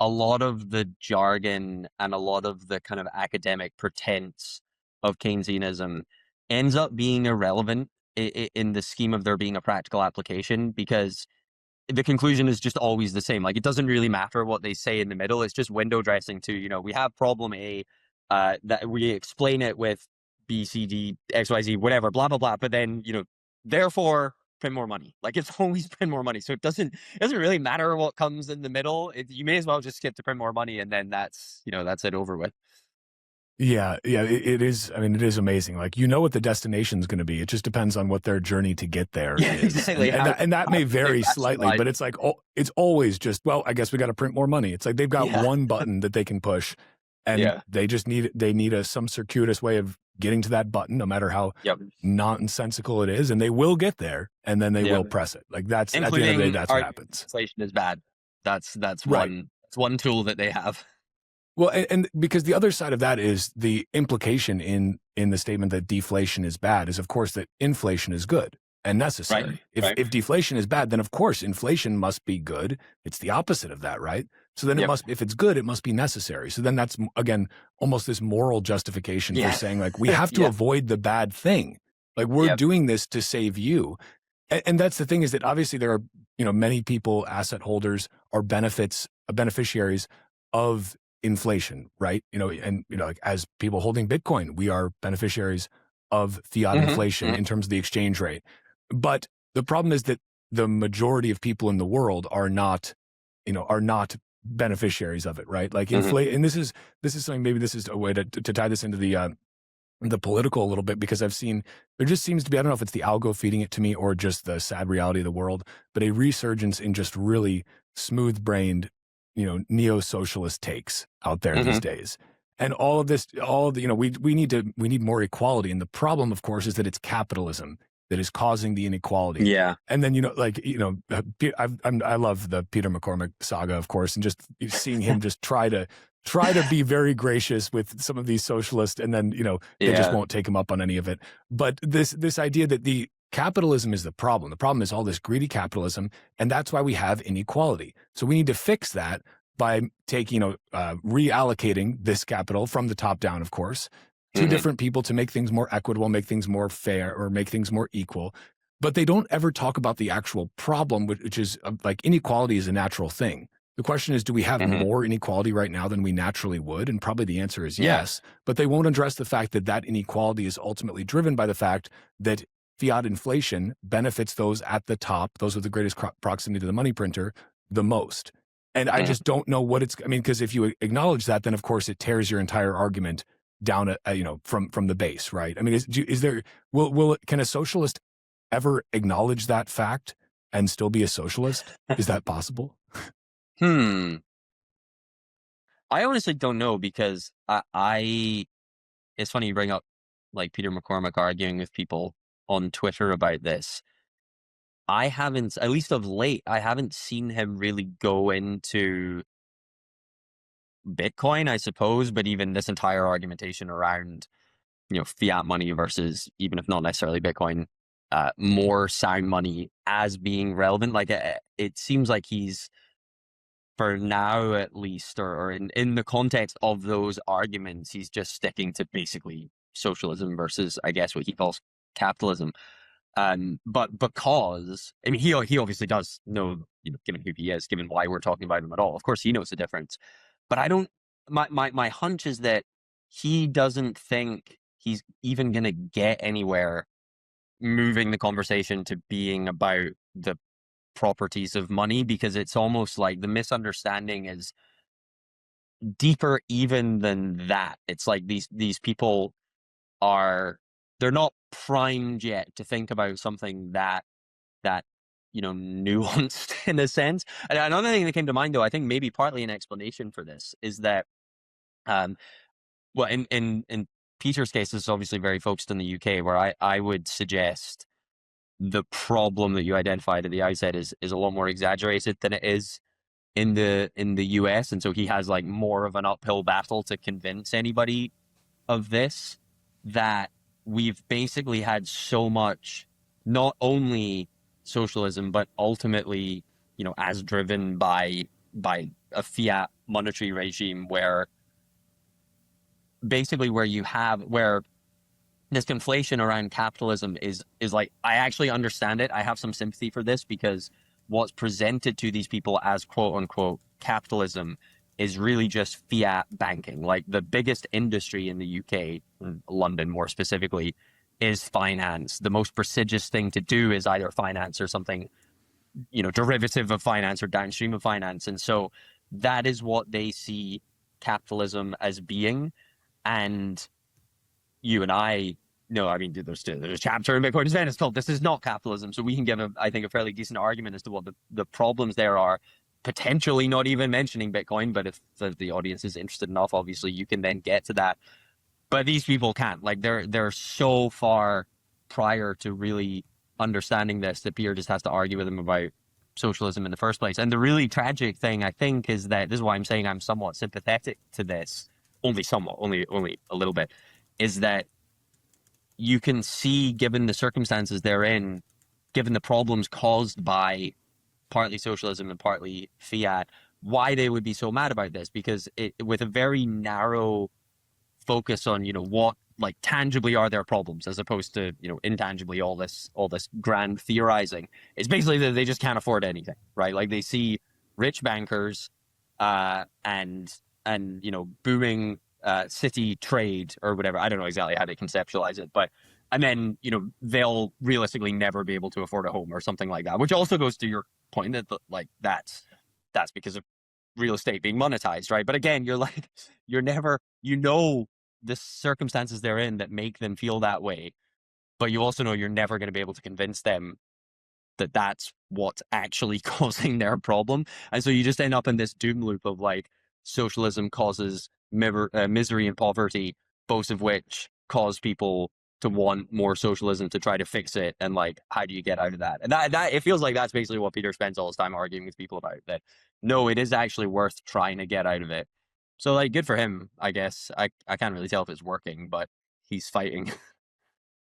a lot of the jargon and a lot of the kind of academic pretense of Keynesianism ends up being irrelevant in the scheme of there being a practical application, because the conclusion is just always the same. Like, it doesn't really matter what they say in the middle. It's just window dressing to, we have problem A, that we explain it with B, C, D, X, Y, Z, whatever, blah, blah, blah. But then, therefore print more money. Like, it's always print more money. So it doesn't really matter what comes in the middle. You may as well just skip to print more money. And then that's it over with. Yeah, it is. I mean, it is amazing. Like, what the destination is going to be. It just depends on what their journey to get there is. Exactly. And that may vary slightly, but it's like, it's always just, well, I guess we got to print more money. It's like they've got one button that they can push, and they just need some circuitous way of getting to that button, no matter how nonsensical it is, and they will get there, and then they will press it. Like, that's at the end of the day, that's what happens. Inflation is bad. That's right. one tool that they have. Well, and because the other side of that is the implication in the statement that deflation is bad is, of course, that inflation is good and necessary. Right. If deflation is bad, then of course inflation must be good. It's the opposite of that, right? So then if it's good, it must be necessary. So then that's, again, almost this moral justification for saying, like, we have to avoid the bad thing. Like, we're doing this to save you. And that's the thing, is that obviously there are, many people, asset holders, are beneficiaries of inflation, right? Like, as people holding Bitcoin, we are beneficiaries of fiat inflation in terms of the exchange rate. But the problem is that the majority of people in the world are not beneficiaries of it, right? Like, and this is something, maybe this is a way to tie this into the political a little bit, because I've seen, there just seems to be, I don't know if it's the algo feeding it to me or just the sad reality of the world, but a resurgence in just really smooth-brained, neo-socialist takes out there these days. And all of this, we need more equality. And the problem, of course, is that it's capitalism that is causing the inequality. Yeah. And then, I love the Peter McCormack saga, of course, and just seeing him just try to be very gracious with some of these socialists, and then, they just won't take him up on any of it. But this idea that the capitalism is the problem. The problem is all this greedy capitalism, and that's why we have inequality. So we need to fix that by reallocating this capital from the top down, of course, to different people, to make things more equitable, make things more fair, or make things more equal. But they don't ever talk about the actual problem, which is like, inequality is a natural thing. The question is, do we have more inequality right now than we naturally would? And probably the answer is yes. But they won't address the fact that inequality is ultimately driven by the fact that fiat inflation benefits those at the top, those with the greatest proximity to the money printer, the most. And I just don't know because if you acknowledge that, then of course it tears your entire argument down, from the base, right? I mean, can a socialist ever acknowledge that fact and still be a socialist? Is that possible? I honestly don't know, because it's funny you bring up, like, Peter McCormack arguing with people on Twitter about this. I haven't, at least of late, I haven't seen him really go into Bitcoin, I suppose, but even this entire argumentation around, fiat money versus, even if not necessarily Bitcoin, more sound money as being relevant. Like, it seems like he's, for now at least, or in the context of those arguments, he's just sticking to basically socialism versus, I guess, what he calls capitalism. But because, I mean, he obviously does know, given who he is, given why we're talking about him at all, of course he knows the difference. But I don't, my hunch is that he doesn't think he's even going to get anywhere moving the conversation to being about the properties of money, because it's almost like the misunderstanding is deeper even than that. It's like these people they're not primed yet to think about something that nuanced in a sense. And another thing that came to mind, though, I think maybe partly an explanation for this is that well, in Peter's case, this is obviously very focused in the UK, where I would suggest the problem that you identified at the outset is a lot more exaggerated than it is in the US. And so he has like more of an uphill battle to convince anybody of this, that we've basically had so much, not only socialism, but ultimately, as driven by a fiat monetary regime where basically where this conflation around capitalism is like, I actually understand it. I have some sympathy for this because what's presented to these people as quote unquote capitalism is really just fiat banking. Like the biggest industry in the UK, London more specifically, is finance. The most prestigious thing to do is either finance or something, derivative of finance or downstream of finance. And so that is what they see capitalism as being. And you and I know, I mean, there's a chapter in Bitcoin Zen, it's called "This is not capitalism." So we can give, I think, a fairly decent argument as to what the problems there are, potentially not even mentioning Bitcoin. But if the audience is interested enough, obviously you can then get to that. But these people can't. Like they're so far prior to really understanding this that Peter just has to argue with them about socialism in the first place. And the really tragic thing, I think, is that this is why I'm saying I'm somewhat sympathetic to this, only somewhat, only a little bit, is that you can see, given the circumstances they're in, given the problems caused by partly socialism and partly fiat, why they would be so mad about this. Because with a very narrow focus on, what like tangibly are their problems, as opposed to, intangibly all this grand theorizing, it's basically that they just can't afford anything, right? Like they see rich bankers and booming city trade or whatever. I don't know exactly how they conceptualize it, but and then they'll realistically never be able to afford a home or something like that, which also goes to your point that like that's because of real estate being monetized, right? But again, you're never, the circumstances they're in that make them feel that way, but you also know you're never going to be able to convince them that that's what's actually causing their problem. And so you just end up in this doom loop of like, socialism causes misery and poverty, both of which cause people to want more socialism to try to fix it. And like, how do you get out of that? And that it feels like that's basically what Peter spends all his time arguing with people about, that no, it is actually worth trying to get out of it. So like, good for him, I guess. I can't really tell if it's working, but he's fighting.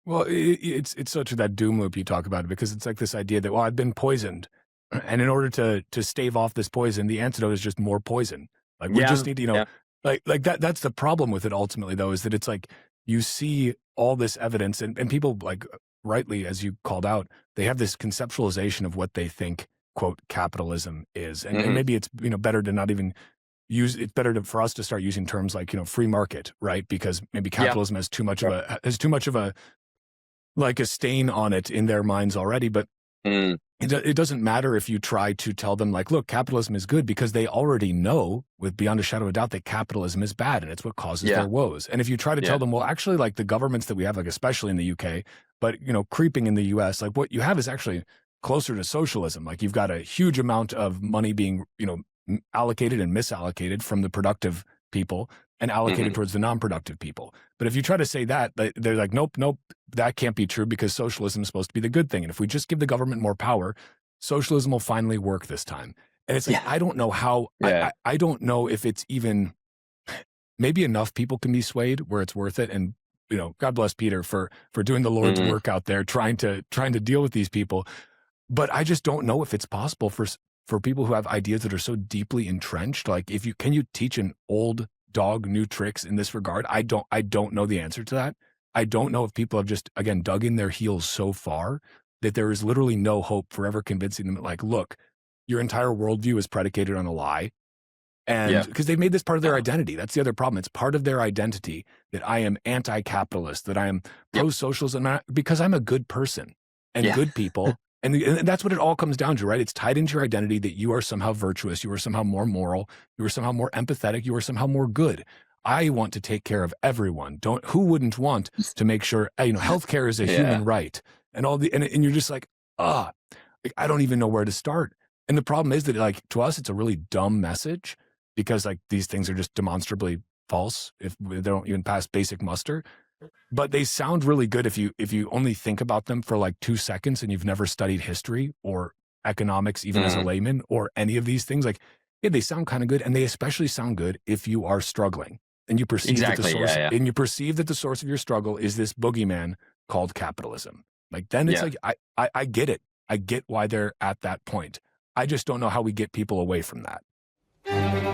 Well, it's so true, that doom loop you talk about, because it's like this idea that, well, I've been poisoned, and in order to stave off this poison, the antidote is just more poison. Like we just need to, like that. That's the problem with it ultimately, though, is that it's like you see all this evidence, and people, like rightly, as you called out, they have this conceptualization of what they think quote capitalism is, and maybe it's better to not even use. It's better for us to start using terms like free market, right? Because maybe capitalism has too much of a like a stain on it in their minds already. But it doesn't matter if you try to tell them like, look, capitalism is good, because they already know with beyond a shadow of a doubt that capitalism is bad and it's what causes their woes. And if you try to tell them, well, actually, like the governments that we have, like especially in the UK, but creeping in the US, like what you have is actually closer to socialism. Like you've got a huge amount of money being allocated and misallocated from the productive people and allocated towards the non-productive people. But if you try to say that, they're like, nope, that can't be true, because socialism is supposed to be the good thing. And if we just give the government more power, socialism will finally work this time. And it's like, I don't know how, I don't know if it's even, maybe enough people can be swayed where it's worth it. And, God bless Peter for doing the Lord's work out there, trying to deal with these people. But I just don't know if it's possible for people who have ideas that are so deeply entrenched. Like can you teach an old dog new tricks in this regard? I don't know the answer to that. I don't know if people have just, again, dug in their heels so far that there is literally no hope for ever convincing them, like, look, your entire worldview is predicated on a lie. And because they've made this part of their identity. That's the other problem. It's part of their identity that I am anti-capitalist, that I am pro-socialism, because I'm a good person and good people. And that's what it all comes down to, right? It's tied into your identity that you are somehow virtuous, you are somehow more moral, you are somehow more empathetic, you are somehow more good. I want to take care of everyone. Who wouldn't want to make sure, healthcare is a human right, and and you're just like, I don't even know where to start. And the problem is that, like, to us, it's a really dumb message, because like these things are just demonstrably false if they don't even pass basic muster. But they sound really good if you only think about them for like 2 seconds and you've never studied history or economics, even as a layman, or any of these things. Like, they sound kind of good, and they especially sound good if you are struggling and you perceive that the source and you perceive that the source of your struggle is this boogeyman called capitalism. Like, then it's like I get it. I get why they're at that point. I just don't know how we get people away from that. you.